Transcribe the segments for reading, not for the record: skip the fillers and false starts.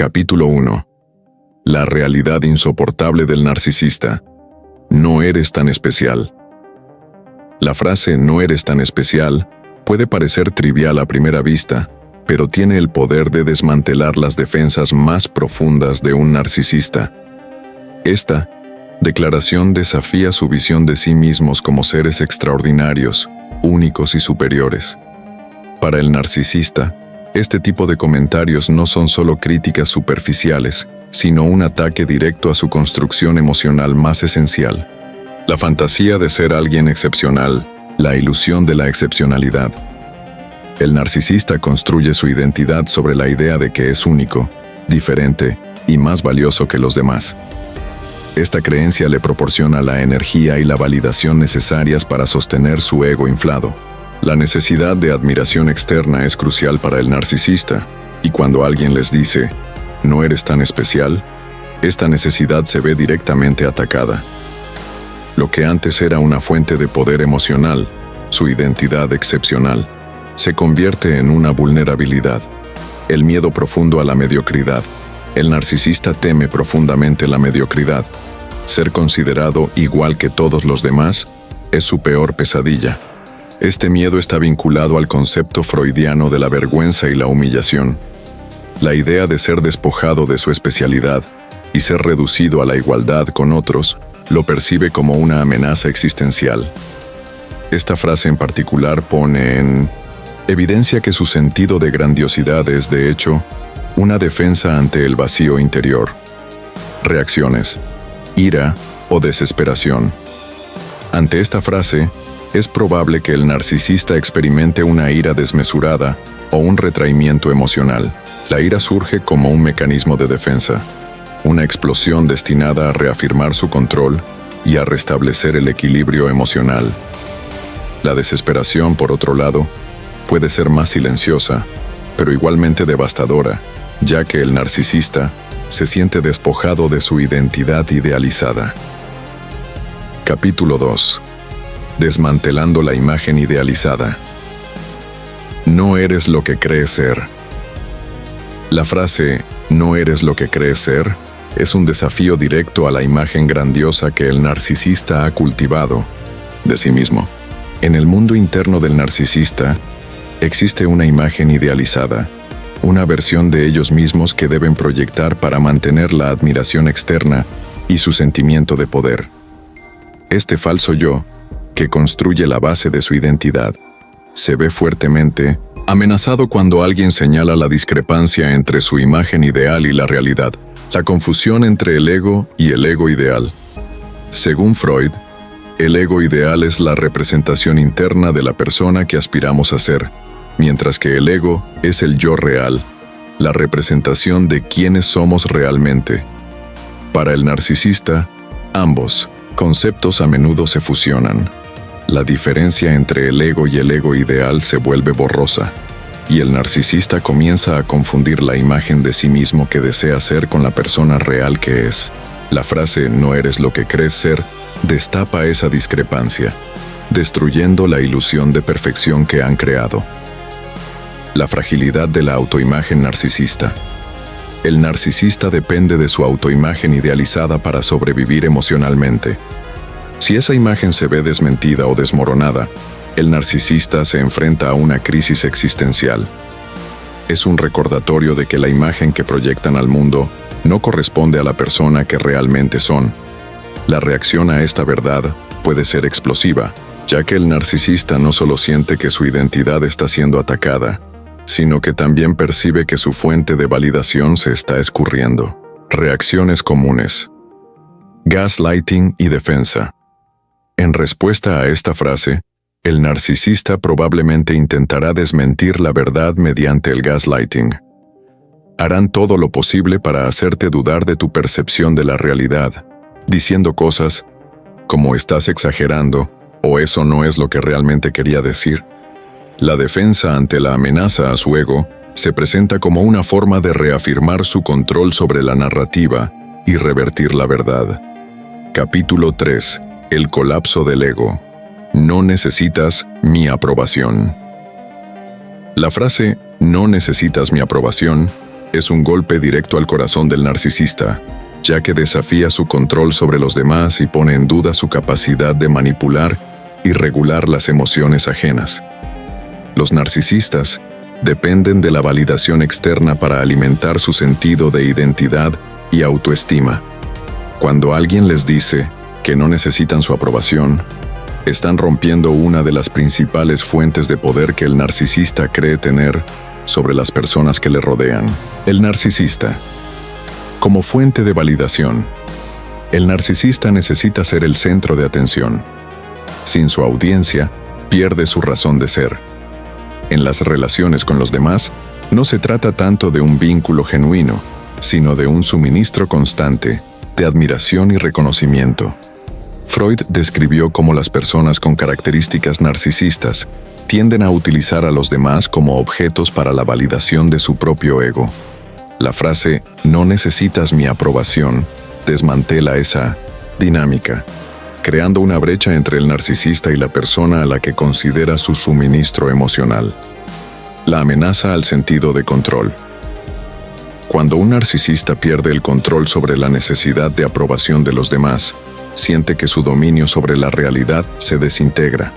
Capítulo 1. La realidad insoportable del narcisista. No eres tan especial. La frase "no eres tan especial" puede parecer trivial a primera vista, pero tiene el poder de desmantelar las defensas más profundas de un narcisista. Esta declaración desafía su visión de sí mismos como seres extraordinarios, únicos y superiores. Para el narcisista, este tipo de comentarios no son solo críticas superficiales, sino un ataque directo a su construcción emocional más esencial. La fantasía de ser alguien excepcional, la ilusión de la excepcionalidad. El narcisista construye su identidad sobre la idea de que es único, diferente y más valioso que los demás. Esta creencia le proporciona la energía y la validación necesarias para sostener su ego inflado. La necesidad de admiración externa es crucial para el narcisista, y cuando alguien les dice, "no eres tan especial", esta necesidad se ve directamente atacada. Lo que antes era una fuente de poder emocional, su identidad excepcional, se convierte en una vulnerabilidad. El miedo profundo a la mediocridad. El narcisista teme profundamente la mediocridad. Ser considerado igual que todos los demás es su peor pesadilla. Este miedo está vinculado al concepto freudiano de la vergüenza y la humillación. La idea de ser despojado de su especialidad y ser reducido a la igualdad con otros lo percibe como una amenaza existencial. Esta frase en particular pone en evidencia que su sentido de grandiosidad es, de hecho, una defensa ante el vacío interior. Reacciones: ira o desesperación. Ante esta frase, es probable que el narcisista experimente una ira desmesurada o un retraimiento emocional. La ira surge como un mecanismo de defensa, una explosión destinada a reafirmar su control y a restablecer el equilibrio emocional. La desesperación, por otro lado, puede ser más silenciosa, pero igualmente devastadora, ya que el narcisista se siente despojado de su identidad idealizada. Capítulo 2. Desmantelando la imagen idealizada. No eres lo que crees ser. La frase "no eres lo que crees ser" es un desafío directo a la imagen grandiosa que el narcisista ha cultivado de sí mismo. En el mundo interno del narcisista existe una imagen idealizada, una versión de ellos mismos que deben proyectar para mantener la admiración externa y su sentimiento de poder. Este falso yo, que construye la base de su identidad, se ve fuertemente amenazado cuando alguien señala la discrepancia entre su imagen ideal y la realidad, la confusión entre el ego y el ego ideal. Según Freud, el ego ideal es la representación interna de la persona que aspiramos a ser, mientras que el ego es el yo real, la representación de quiénes somos realmente. Para el narcisista, ambos conceptos a menudo se fusionan. La diferencia entre el ego y el ego ideal se vuelve borrosa, y el narcisista comienza a confundir la imagen de sí mismo que desea ser con la persona real que es. La frase "no eres lo que crees ser" destapa esa discrepancia, destruyendo la ilusión de perfección que han creado. La fragilidad de la autoimagen narcisista. El narcisista depende de su autoimagen idealizada para sobrevivir emocionalmente. Si esa imagen se ve desmentida o desmoronada, el narcisista se enfrenta a una crisis existencial. Es un recordatorio de que la imagen que proyectan al mundo no corresponde a la persona que realmente son. La reacción a esta verdad puede ser explosiva, ya que el narcisista no solo siente que su identidad está siendo atacada, sino que también percibe que su fuente de validación se está escurriendo. Reacciones comunes: gaslighting y defensa. En respuesta a esta frase, el narcisista probablemente intentará desmentir la verdad mediante el gaslighting. Harán todo lo posible para hacerte dudar de tu percepción de la realidad, diciendo cosas como "estás exagerando" o "eso no es lo que realmente quería decir". La defensa ante la amenaza a su ego se presenta como una forma de reafirmar su control sobre la narrativa y revertir la verdad. Capítulo 3. El colapso del ego. No necesitas mi aprobación. La frase "no necesitas mi aprobación" Es un golpe directo al corazón del narcisista, ya que desafía su control sobre los demás y pone en duda su capacidad de manipular y regular las emociones ajenas. Los narcisistas dependen de la validación externa para alimentar su sentido de identidad y autoestima. Cuando alguien les dice que no necesitan su aprobación, están rompiendo una de las principales fuentes de poder que el narcisista cree tener sobre las personas que le rodean. El narcisista. Como fuente de validación, el narcisista necesita ser el centro de atención. Sin su audiencia, pierde su razón de ser. En las relaciones con los demás, no se trata tanto de un vínculo genuino, sino de un suministro constante de admiración y reconocimiento. Freud describió cómo las personas con características narcisistas tienden a utilizar a los demás como objetos para la validación de su propio ego. La frase "no necesitas mi aprobación" desmantela esa dinámica, creando una brecha entre el narcisista y la persona a la que considera su suministro emocional. La amenaza al sentido de control. Cuando un narcisista pierde el control sobre la necesidad de aprobación de los demás, siente que su dominio sobre la realidad se desintegra.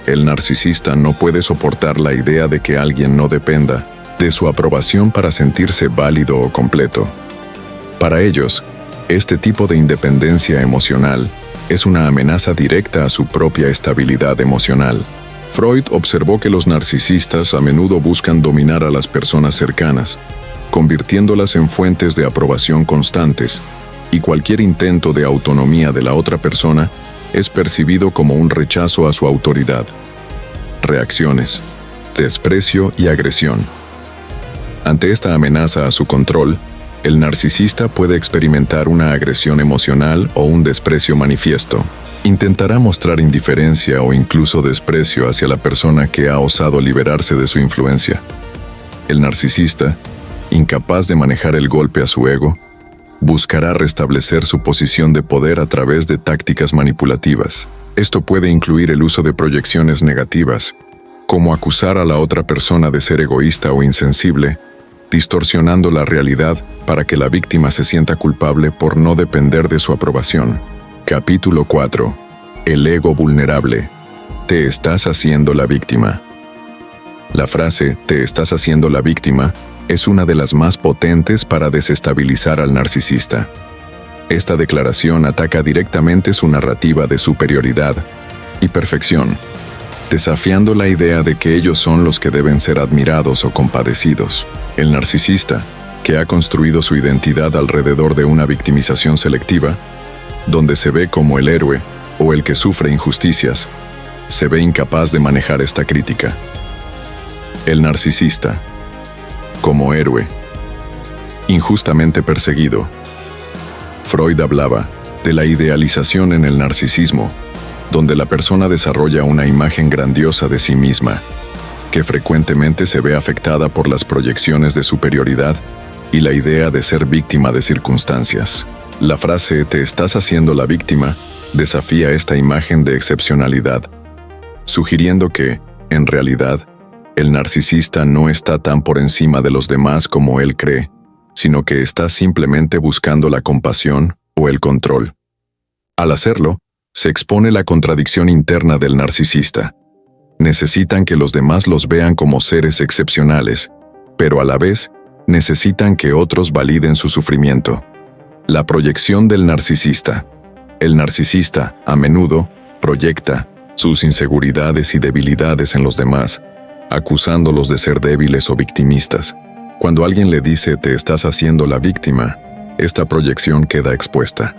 El narcisista no puede soportar la idea de que alguien no dependa de su aprobación para sentirse válido o completo. Para ellos, este tipo de independencia emocional es una amenaza directa a su propia estabilidad emocional. Freud observó que los narcisistas a menudo buscan dominar a las personas cercanas, convirtiéndolas en fuentes de aprobación constantes, y cualquier intento de autonomía de la otra persona es percibido como un rechazo a su autoridad. Reacciones: desprecio y agresión. Ante esta amenaza a su control, el narcisista puede experimentar una agresión emocional o un desprecio manifiesto. Intentará mostrar indiferencia o incluso desprecio hacia la persona que ha osado liberarse de su influencia. El narcisista, incapaz de manejar el golpe a su ego, buscará restablecer su posición de poder a través de tácticas manipulativas. Esto puede incluir el uso de proyecciones negativas, como acusar a la otra persona de ser egoísta o insensible, distorsionando la realidad para que la víctima se sienta culpable por no depender de su aprobación. Capítulo 4. El ego vulnerable. Te estás haciendo la víctima. La frase "te estás haciendo la víctima" es una de las más potentes para desestabilizar al narcisista. Esta declaración ataca directamente su narrativa de superioridad y perfección, desafiando la idea de que ellos son los que deben ser admirados o compadecidos. El narcisista, que ha construido su identidad alrededor de una victimización selectiva, donde se ve como el héroe o el que sufre injusticias, se ve incapaz de manejar esta crítica. El narcisista, como héroe, injustamente perseguido. Freud hablaba de la idealización en el narcisismo, donde la persona desarrolla una imagen grandiosa de sí misma, que frecuentemente se ve afectada por las proyecciones de superioridad y la idea de ser víctima de circunstancias. La frase "te estás haciendo la víctima" desafía esta imagen de excepcionalidad, sugiriendo que, en realidad, el narcisista no está tan por encima de los demás como él cree, sino que está simplemente buscando la compasión o el control. Al hacerlo, se expone la contradicción interna del narcisista. Necesitan que los demás los vean como seres excepcionales, pero a la vez necesitan que otros validen su sufrimiento. La proyección del narcisista. El narcisista, a menudo, proyecta sus inseguridades y debilidades en los demás, acusándolos de ser débiles o victimistas. Cuando alguien le dice "te estás haciendo la víctima", esta proyección queda expuesta.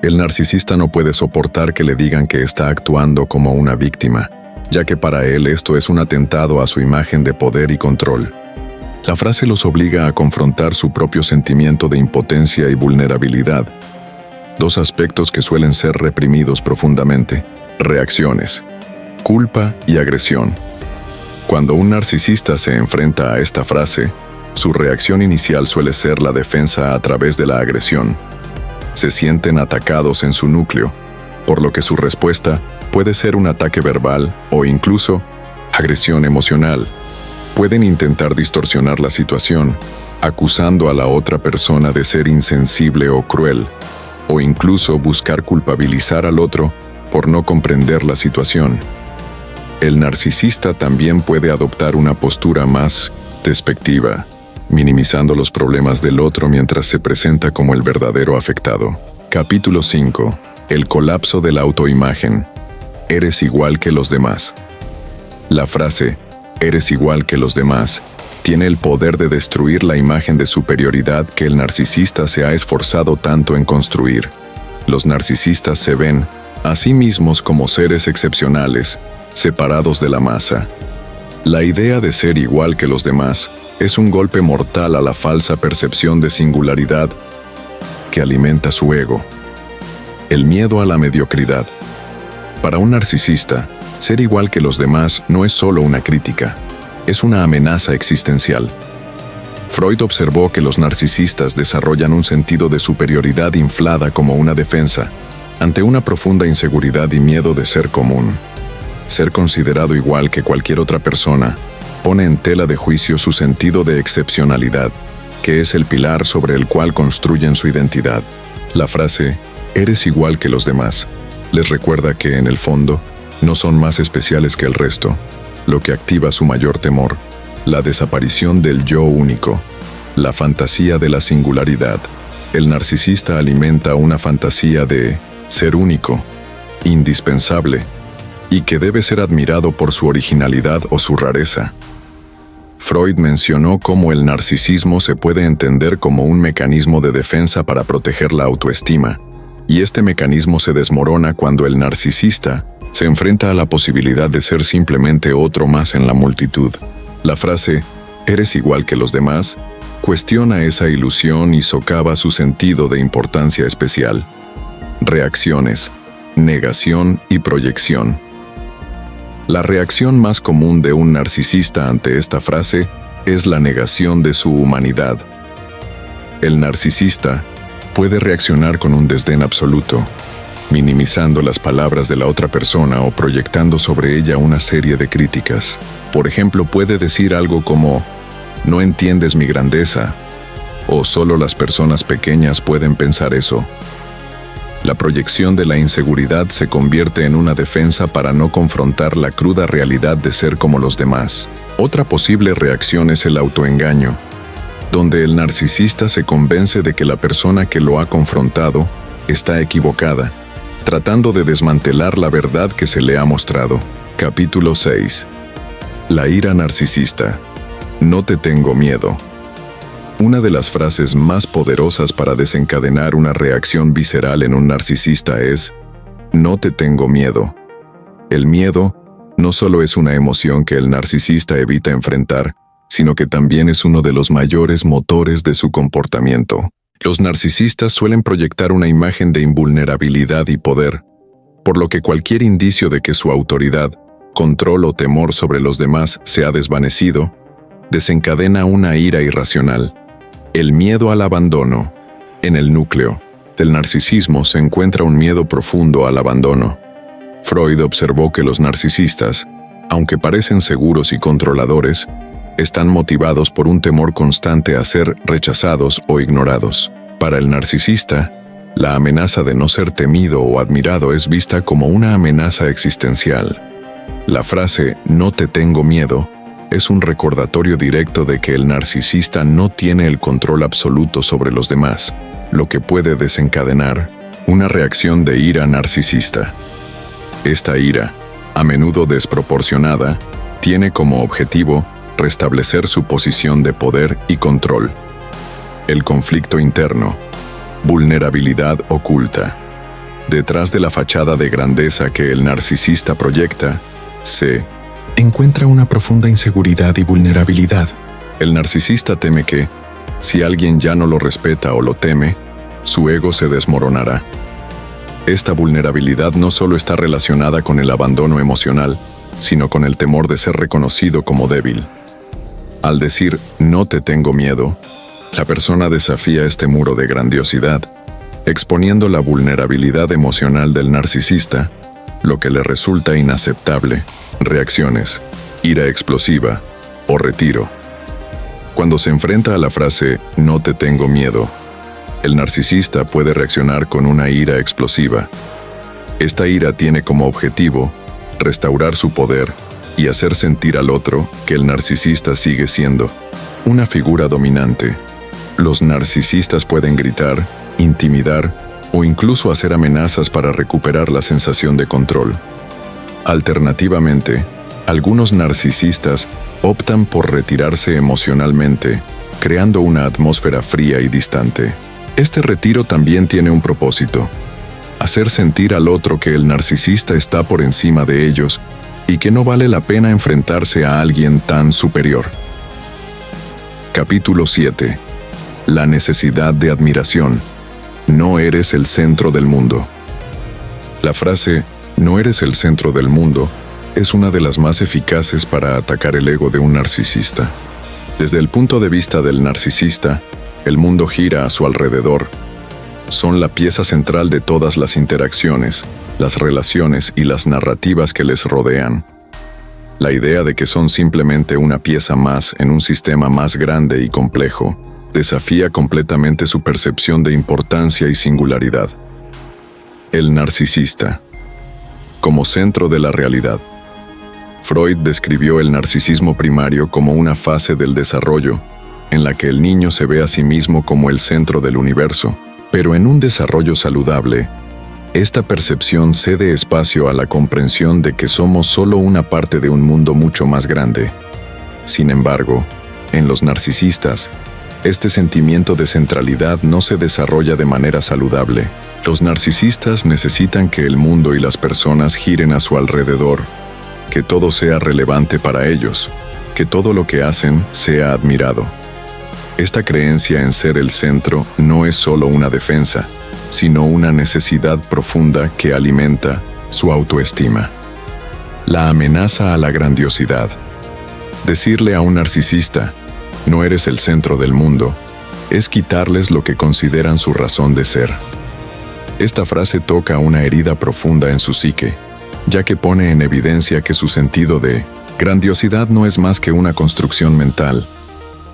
El narcisista no puede soportar que le digan que está actuando como una víctima, ya que para él esto es un atentado a su imagen de poder y control. La frase los obliga a confrontar su propio sentimiento de impotencia y vulnerabilidad, dos aspectos que suelen ser reprimidos profundamente. Reacciones: culpa y agresión. Cuando un narcisista se enfrenta a esta frase, su reacción inicial suele ser la defensa a través de la agresión. Se sienten atacados en su núcleo, por lo que su respuesta puede ser un ataque verbal o incluso agresión emocional. Pueden intentar distorsionar la situación, acusando a la otra persona de ser insensible o cruel, o incluso buscar culpabilizar al otro por no comprender la situación. El narcisista también puede adoptar una postura más despectiva, minimizando los problemas del otro mientras se presenta como el verdadero afectado. Capítulo 5. El colapso de la autoimagen. Eres igual que los demás. La frase, eres igual que los demás, tiene el poder de destruir la imagen de superioridad que el narcisista se ha esforzado tanto en construir. Los narcisistas se ven a sí mismos como seres excepcionales, separados de la masa. La idea de ser igual que los demás es un golpe mortal a la falsa percepción de singularidad que alimenta su ego. El miedo a la mediocridad. Para un narcisista, ser igual que los demás no es solo una crítica, es una amenaza existencial. Freud observó que los narcisistas desarrollan un sentido de superioridad inflada como una defensa ante una profunda inseguridad y miedo de ser común. Ser considerado igual que cualquier otra persona pone en tela de juicio su sentido de excepcionalidad, que es el pilar sobre el cual construyen su identidad. La frase, eres igual que los demás, les recuerda que, en el fondo, no son más especiales que el resto, lo que activa su mayor temor, la desaparición del yo único, la fantasía de la singularidad. El narcisista alimenta una fantasía de ser único, indispensable, y que debe ser admirado por su originalidad o su rareza. Freud mencionó cómo el narcisismo se puede entender como un mecanismo de defensa para proteger la autoestima, y este mecanismo se desmorona cuando el narcisista se enfrenta a la posibilidad de ser simplemente otro más en la multitud. La frase, eres igual que los demás, cuestiona esa ilusión y socava su sentido de importancia especial. Reacciones, negación y proyección. La reacción más común de un narcisista ante esta frase es la negación de su humanidad. El narcisista puede reaccionar con un desdén absoluto, minimizando las palabras de la otra persona o proyectando sobre ella una serie de críticas. Por ejemplo, puede decir algo como, no entiendes mi grandeza, o solo las personas pequeñas pueden pensar eso. La proyección de la inseguridad se convierte en una defensa para no confrontar la cruda realidad de ser como los demás. Otra posible reacción es el autoengaño, donde el narcisista se convence de que la persona que lo ha confrontado está equivocada, tratando de desmantelar la verdad que se le ha mostrado. Capítulo 6. La ira narcisista. No te tengo miedo. Una de las frases más poderosas para desencadenar una reacción visceral en un narcisista es, no te tengo miedo. El miedo no solo es una emoción que el narcisista evita enfrentar, sino que también es uno de los mayores motores de su comportamiento. Los narcisistas suelen proyectar una imagen de invulnerabilidad y poder, por lo que cualquier indicio de que su autoridad, control o temor sobre los demás se ha desvanecido, desencadena una ira irracional. El miedo al abandono. En el núcleo del narcisismo se encuentra un miedo profundo al abandono. Freud observó que los narcisistas, aunque parecen seguros y controladores, están motivados por un temor constante a ser rechazados o ignorados. Para el narcisista, la amenaza de no ser temido o admirado es vista como una amenaza existencial. La frase «no te tengo miedo» es un recordatorio directo de que el narcisista no tiene el control absoluto sobre los demás, lo que puede desencadenar una reacción de ira narcisista. Esta ira, a menudo desproporcionada, tiene como objetivo restablecer su posición de poder y control. El conflicto interno. Vulnerabilidad oculta. Detrás de la fachada de grandeza que el narcisista proyecta, se encuentra una profunda inseguridad y vulnerabilidad. El narcisista teme que, si alguien ya no lo respeta o lo teme, su ego se desmoronará. Esta vulnerabilidad no solo está relacionada con el abandono emocional, sino con el temor de ser reconocido como débil. Al decir «no te tengo miedo», la persona desafía este muro de grandiosidad, exponiendo la vulnerabilidad emocional del narcisista, lo que le resulta inaceptable. Reacciones, ira explosiva o retiro. Cuando se enfrenta a la frase "no te tengo miedo", el narcisista puede reaccionar con una ira explosiva. Esta ira tiene como objetivo restaurar su poder y hacer sentir al otro que el narcisista sigue siendo una figura dominante. Los narcisistas pueden gritar, intimidar o incluso hacer amenazas para recuperar la sensación de control. Alternativamente, algunos narcisistas optan por retirarse emocionalmente, creando una atmósfera fría y distante. Este retiro también tiene un propósito: hacer sentir al otro que el narcisista está por encima de ellos y que no vale la pena enfrentarse a alguien tan superior. Capítulo 7. La necesidad de admiración. No eres el centro del mundo. La frase "no eres el centro del mundo" es una de las más eficaces para atacar el ego de un narcisista. Desde el punto de vista del narcisista, el mundo gira a su alrededor. Son la pieza central de todas las interacciones, las relaciones y las narrativas que les rodean. La idea de que son simplemente una pieza más en un sistema más grande y complejo desafía completamente su percepción de importancia y singularidad. El narcisista como centro de la realidad. Freud describió el narcisismo primario como una fase del desarrollo en la que el niño se ve a sí mismo como el centro del universo, pero en un desarrollo saludable, esta percepción cede espacio a la comprensión de que somos solo una parte de un mundo mucho más grande. Sin embargo, en los narcisistas, este sentimiento de centralidad no se desarrolla de manera saludable. Los narcisistas necesitan que el mundo y las personas giren a su alrededor, que todo sea relevante para ellos, que todo lo que hacen sea admirado. Esta creencia en ser el centro no es solo una defensa, sino una necesidad profunda que alimenta su autoestima. La amenaza a la grandiosidad. Decirle a un narcisista "no eres el centro del mundo" es quitarles lo que consideran su razón de ser. Esta frase toca una herida profunda en su psique, ya que pone en evidencia que su sentido de grandiosidad no es más que una construcción mental.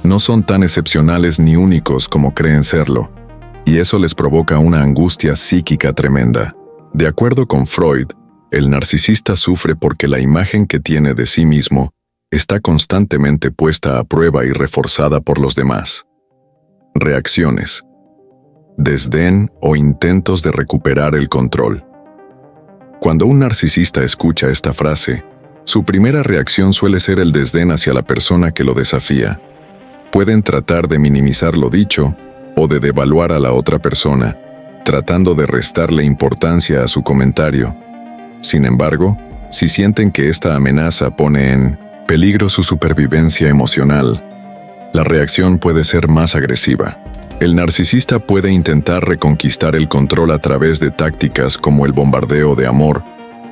No son tan excepcionales ni únicos como creen serlo, y eso les provoca una angustia psíquica tremenda. De acuerdo con Freud, el narcisista sufre porque la imagen que tiene de sí mismo está constantemente puesta a prueba y reforzada por los demás. Reacciones: desdén o intentos de recuperar el control. Cuando un narcisista escucha esta frase, su primera reacción suele ser el desdén hacia la persona que lo desafía. Pueden tratar de minimizar lo dicho o de devaluar a la otra persona, tratando de restarle importancia a su comentario. Sin embargo, si sienten que esta amenaza pone en peligro su supervivencia emocional, la reacción puede ser más agresiva. El narcisista puede intentar reconquistar el control a través de tácticas como el bombardeo de amor,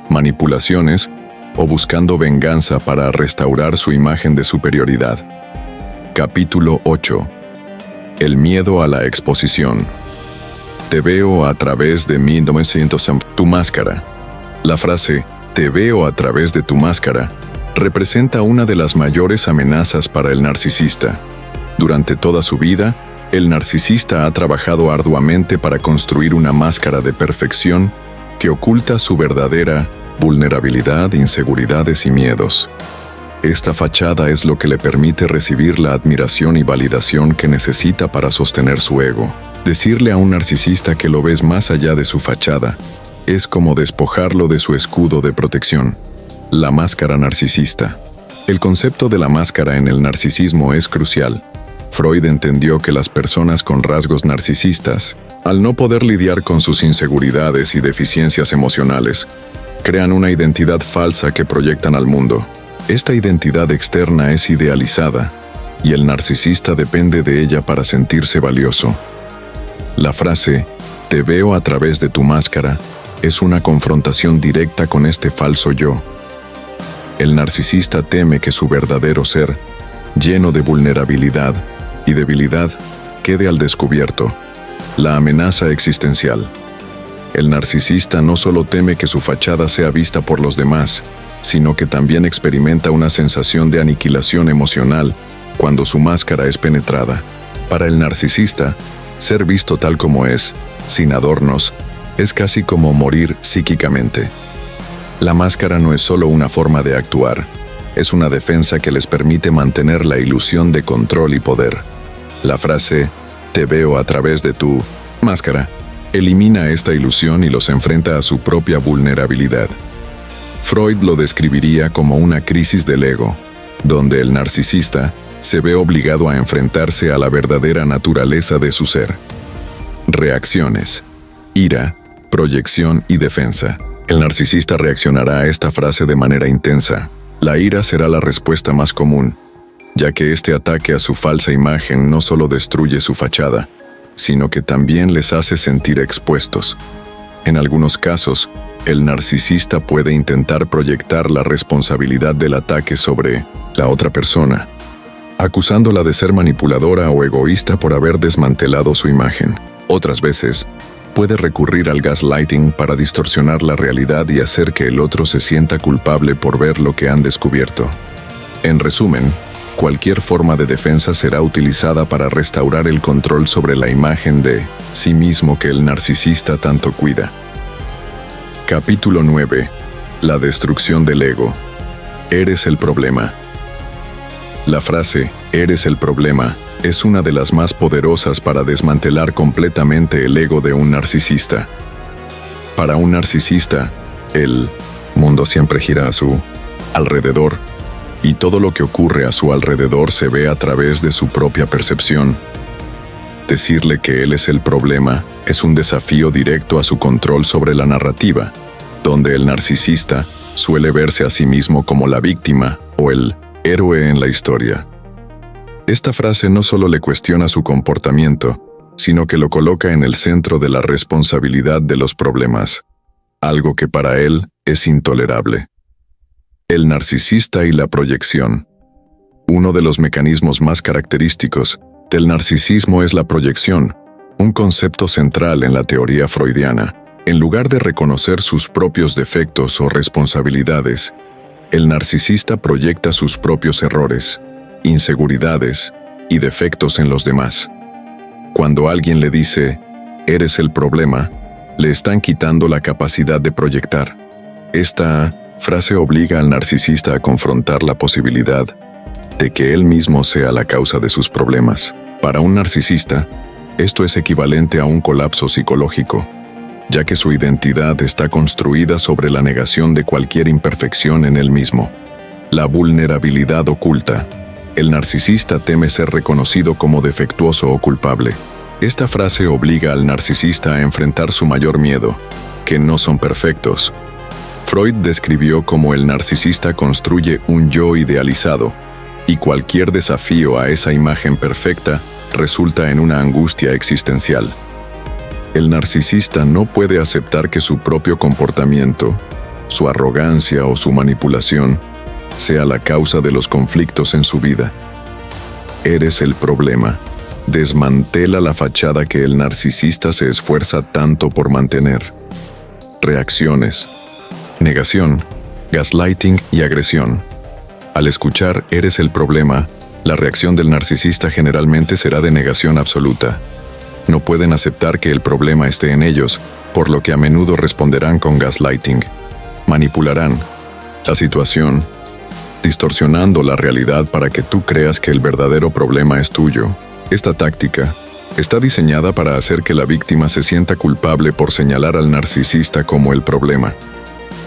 manipulaciones o buscando venganza para restaurar su imagen de superioridad. Capítulo 8. El miedo a la exposición. Te veo a través de tu máscara. La frase "te veo a través de tu máscara" representa una de las mayores amenazas para el narcisista. Durante toda su vida, el narcisista ha trabajado arduamente para construir una máscara de perfección que oculta su verdadera vulnerabilidad, inseguridades y miedos. Esta fachada es lo que le permite recibir la admiración y validación que necesita para sostener su ego. Decirle a un narcisista que lo ves más allá de su fachada es como despojarlo de su escudo de protección, la máscara narcisista. El concepto de la máscara en el narcisismo es crucial. Freud entendió que las personas con rasgos narcisistas, al no poder lidiar con sus inseguridades y deficiencias emocionales, crean una identidad falsa que proyectan al mundo. Esta identidad externa es idealizada, y el narcisista depende de ella para sentirse valioso. La frase "te veo a través de tu máscara" es una confrontación directa con este falso yo. El narcisista teme que su verdadero ser, lleno de vulnerabilidad y debilidad, quede al descubierto. La amenaza existencial. El narcisista no solo teme que su fachada sea vista por los demás, sino que también experimenta una sensación de aniquilación emocional cuando su máscara es penetrada. Para el narcisista, ser visto tal como es, sin adornos, es casi como morir psíquicamente. La máscara no es solo una forma de actuar, es una defensa que les permite mantener la ilusión de control y poder. La frase, "te veo a través de tu máscara", elimina esta ilusión y los enfrenta a su propia vulnerabilidad. Freud lo describiría como una crisis del ego, donde el narcisista se ve obligado a enfrentarse a la verdadera naturaleza de su ser. Reacciones: ira, proyección y defensa. El narcisista reaccionará a esta frase de manera intensa. La ira será la respuesta más común, ya que este ataque a su falsa imagen no solo destruye su fachada, sino que también les hace sentir expuestos. En algunos casos, el narcisista puede intentar proyectar la responsabilidad del ataque sobre la otra persona, acusándola de ser manipuladora o egoísta por haber desmantelado su imagen. Otras veces, puede recurrir al gaslighting para distorsionar la realidad y hacer que el otro se sienta culpable por ver lo que han descubierto. En resumen, cualquier forma de defensa será utilizada para restaurar el control sobre la imagen de sí mismo que el narcisista tanto cuida. Capítulo 9. La destrucción del ego. Eres el problema. La frase, "eres el problema", es una de las más poderosas para desmantelar completamente el ego de un narcisista. Para un narcisista, el mundo siempre gira a su alrededor, y todo lo que ocurre a su alrededor se ve a través de su propia percepción. Decirle que él es el problema es un desafío directo a su control sobre la narrativa, donde el narcisista suele verse a sí mismo como la víctima o el héroe en la historia. Esta frase no solo le cuestiona su comportamiento, sino que lo coloca en el centro de la responsabilidad de los problemas, algo que para él es intolerable. El narcisista y la proyección. Uno de los mecanismos más característicos del narcisismo es la proyección, un concepto central en la teoría freudiana. En lugar de reconocer sus propios defectos o responsabilidades, el narcisista proyecta sus propios errores, inseguridades y defectos en los demás. Cuando alguien le dice, "eres el problema", le están quitando la capacidad de proyectar. Esta frase obliga al narcisista a confrontar la posibilidad de que él mismo sea la causa de sus problemas. Para un narcisista, esto es equivalente a un colapso psicológico, ya que su identidad está construida sobre la negación de cualquier imperfección en él mismo. La vulnerabilidad oculta. El narcisista teme ser reconocido como defectuoso o culpable. Esta frase obliga al narcisista a enfrentar su mayor miedo, que no son perfectos. Freud describió cómo el narcisista construye un yo idealizado, y cualquier desafío a esa imagen perfecta resulta en una angustia existencial. El narcisista no puede aceptar que su propio comportamiento, su arrogancia o su manipulación sea la causa de los conflictos en su vida. Eres el problema. Desmantela la fachada que el narcisista se esfuerza tanto por mantener. Reacciones: negación, gaslighting y agresión. Al escuchar "eres el problema", la reacción del narcisista generalmente será de negación absoluta. No pueden aceptar que el problema esté en ellos, por lo que a menudo responderán con gaslighting. Manipularán la situación, distorsionando la realidad para que tú creas que el verdadero problema es tuyo. Esta táctica está diseñada para hacer que la víctima se sienta culpable por señalar al narcisista como el problema.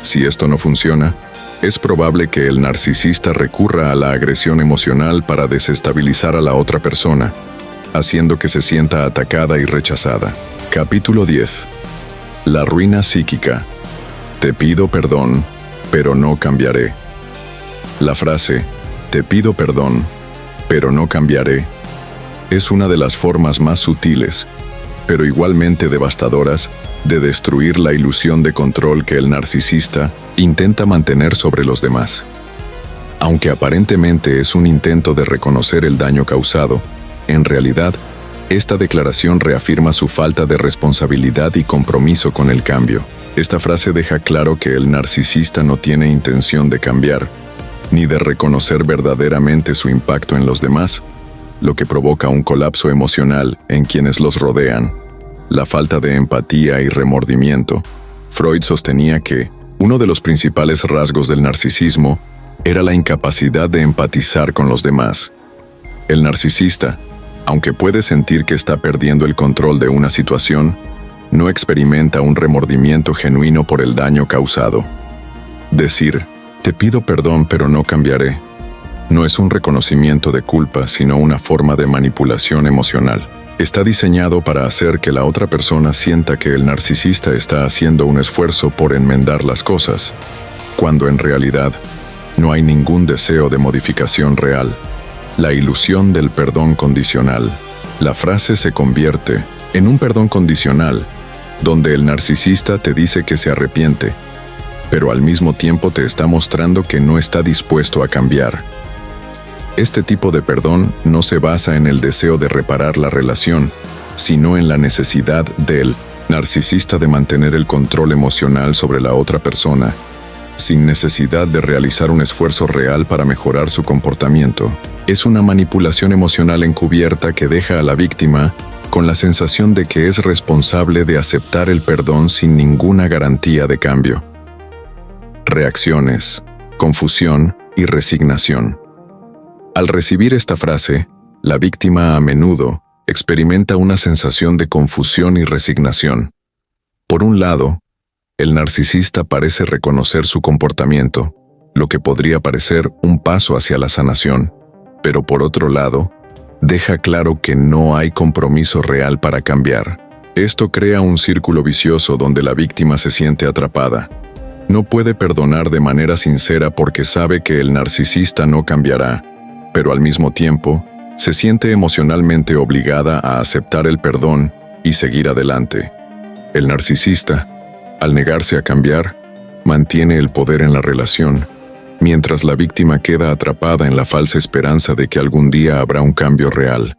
Si esto no funciona, es probable que el narcisista recurra a la agresión emocional para desestabilizar a la otra persona, haciendo que se sienta atacada y rechazada. Capítulo 10. La ruina psíquica. Te pido perdón, pero no cambiaré. La frase, "te pido perdón, pero no cambiaré", es una de las formas más sutiles, pero igualmente devastadoras, de destruir la ilusión de control que el narcisista intenta mantener sobre los demás. Aunque aparentemente es un intento de reconocer el daño causado, en realidad, esta declaración reafirma su falta de responsabilidad y compromiso con el cambio. Esta frase deja claro que el narcisista no tiene intención de cambiar, ni de reconocer verdaderamente su impacto en los demás, lo que provoca un colapso emocional en quienes los rodean. La falta de empatía y remordimiento. Freud sostenía que uno de los principales rasgos del narcisismo era la incapacidad de empatizar con los demás. El narcisista, aunque puede sentir que está perdiendo el control de una situación, no experimenta un remordimiento genuino por el daño causado. Decir, te pido perdón pero no cambiaré, no es un reconocimiento de culpa, sino una forma de manipulación emocional. Está diseñado para hacer que la otra persona sienta que el narcisista está haciendo un esfuerzo por enmendar las cosas, cuando en realidad no hay ningún deseo de modificación real. La ilusión del perdón condicional. La frase se convierte en un perdón condicional, donde el narcisista te dice que se arrepiente, pero al mismo tiempo te está mostrando que no está dispuesto a cambiar. Este tipo de perdón no se basa en el deseo de reparar la relación, sino en la necesidad del narcisista de mantener el control emocional sobre la otra persona, sin necesidad de realizar un esfuerzo real para mejorar su comportamiento. Es una manipulación emocional encubierta que deja a la víctima con la sensación de que es responsable de aceptar el perdón sin ninguna garantía de cambio. Reacciones, confusión y resignación. Al recibir esta frase, la víctima a menudo experimenta una sensación de confusión y resignación. Por un lado, el narcisista parece reconocer su comportamiento, lo que podría parecer un paso hacia la sanación, pero por otro lado, deja claro que no hay compromiso real para cambiar. Esto crea un círculo vicioso donde la víctima se siente atrapada. No puede perdonar de manera sincera porque sabe que el narcisista no cambiará, pero al mismo tiempo, se siente emocionalmente obligada a aceptar el perdón y seguir adelante. El narcisista, al negarse a cambiar, mantiene el poder en la relación, mientras la víctima queda atrapada en la falsa esperanza de que algún día habrá un cambio real.